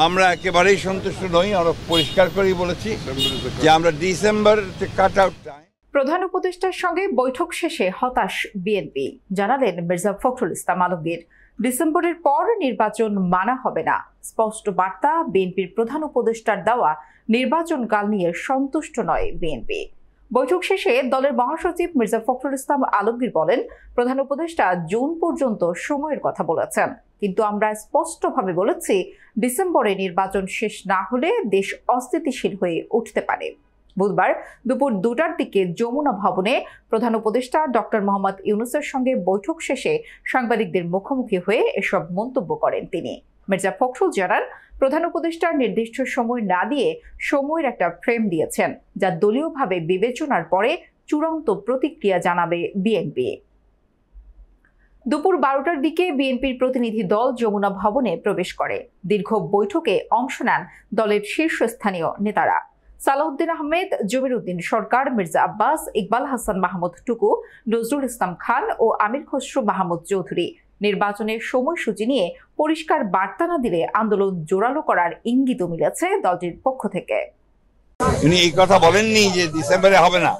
আমরা একেবারেই সন্তুষ্ট নই। আমরা পরিষ্কার করেই বলেছি যে আমরা ডিসেম্বর কাট আউট টাইম। প্রধান উপদেষ্টার সঙ্গে বৈঠক শেষে হতাশ বিএনপি, জানালেন মির্জা ফখরুল ইসলাম আলমগীর। ডিসেম্বরের পর নির্বাচন মানা হবে না, স্পষ্ট বার্তা বিএনপির প্রধান উপদেষ্টার দেওয়া নির্বাচনকাল নিয়ে সন্তুষ্ট নয় বিএনপি। বৈঠক শেষে দলের মহাসচিব মির্জা ফখরুল ইসলাম আলমগীর বলেন, প্রধান উপদেষ্টা জুন পর্যন্ত সময়ের কথা বলেছেন, কিন্তু আমরা স্পষ্টভাবে বলেছি ডিসেম্বরে নির্বাচন শেষ না হলে দেশ অস্থিতিশীল হয়ে উঠতে পারে। বুধবার দুপুর 2টার দিকে যমুনা ভবনে প্রধান উপদেষ্টা ডক্টর মোহাম্মদ ইউনূসের সঙ্গে বৈঠক শেষে সাংবাদিকদের মুখোমুখি হয়ে এসব মন্তব্য করেন তিনি। মির্জা ফখরুল জানান, প্রধান উপদেষ্টা নির্দিষ্ট সময় না দিয়ে সময়ের একটা ফ্রেম দিয়েছেন, যা দলীয়ভাবে বিবেচনার পরে চূড়ান্ত প্রতিক্রিয়া জানাবে বিএনপি। দুপুর 12টার দিকে বিএনপির প্রতিনিধি দল যমুনা ভবনে প্রবেশ করে। দীর্ঘ বৈঠকে অংশ নেন দলের শীর্ষস্থানীয় নেতারা। সালাউদ্দিন আহমেদ, জমির উদ্দিন সরকার, মির্জা আব্বাস, ইকবাল হাসান মাহমুদ টুকু, নজরুল ইসলাম খান ও আমির খসরু মাহমুদ চৌধুরী। নির্বাচনের সময়সূচি নিয়ে পরিষ্কার বার্তা না দিলে আন্দোলন জোরালো করার ইঙ্গিতও মিলেছে দলটির পক্ষ থেকে। উনি এই কথা বলেননি যে ডিসেম্বরে হবে না,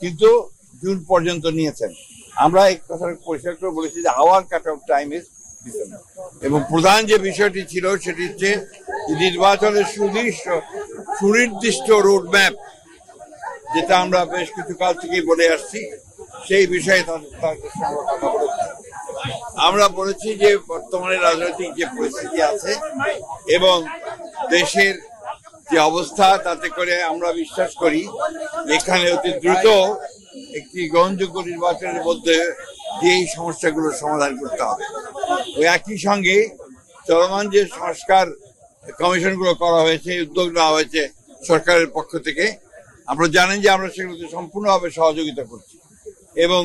কিন্তু জুন পর্যন্ত নিয়েছেন। আমরা এই কথা পরিষ্কার করে বলেছি যে hour cut off time is December. এবং প্রধান যে বিষয়টি ছিল সেটি হচ্ছে নির্বাচনের সুনির্দিষ্ট রোডম্যাপ, যেটা আমরা বেশ কিছু কাল থেকেই বলে আসছি, সেই বিষয়ে তাদের সঙ্গে কথা বলেছি। আমরা বলেছি যে বর্তমানে রাজনৈতিক যে পরিস্থিতি আছে এবং দেশের যে অবস্থা, তাতে করে আমরা বিশ্বাস করি এখানে অতি দ্রুত একটি গ্রহণযোগ্য নির্বাচনের মধ্যে এই সমস্যাগুলোর সমাধান করতে হবে। ওই একই সঙ্গে চলমান যে সংস্কার কমিশনগুলো করা হয়েছে, উদ্যোগ নেওয়া হয়েছে সরকারের পক্ষ থেকে, আপনারা জানেন যে আমরা সেগুলোতে সম্পূর্ণভাবে সহযোগিতা করছি। এবং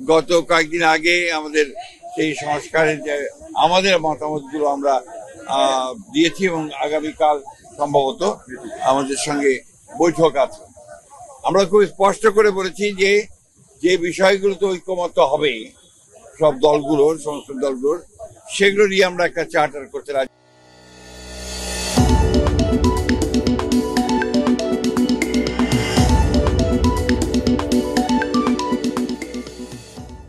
গত কয়েকদিন আগে আমাদের সেই সংস্কারের যে আমাদের মতামতগুলো আমরা দিয়েছি এবং আগামীকাল সম্ভবত আমাদের সঙ্গে বৈঠক আছে। আমরা খুব স্পষ্ট করে বলেছি যে যে বিষয়গুলোতে ঐক্যমত হবে সব দলগুলোর, সমস্ত দলগুলোর, সেগুলো নিয়ে আমরা একটা চার্টার করতে রাজি।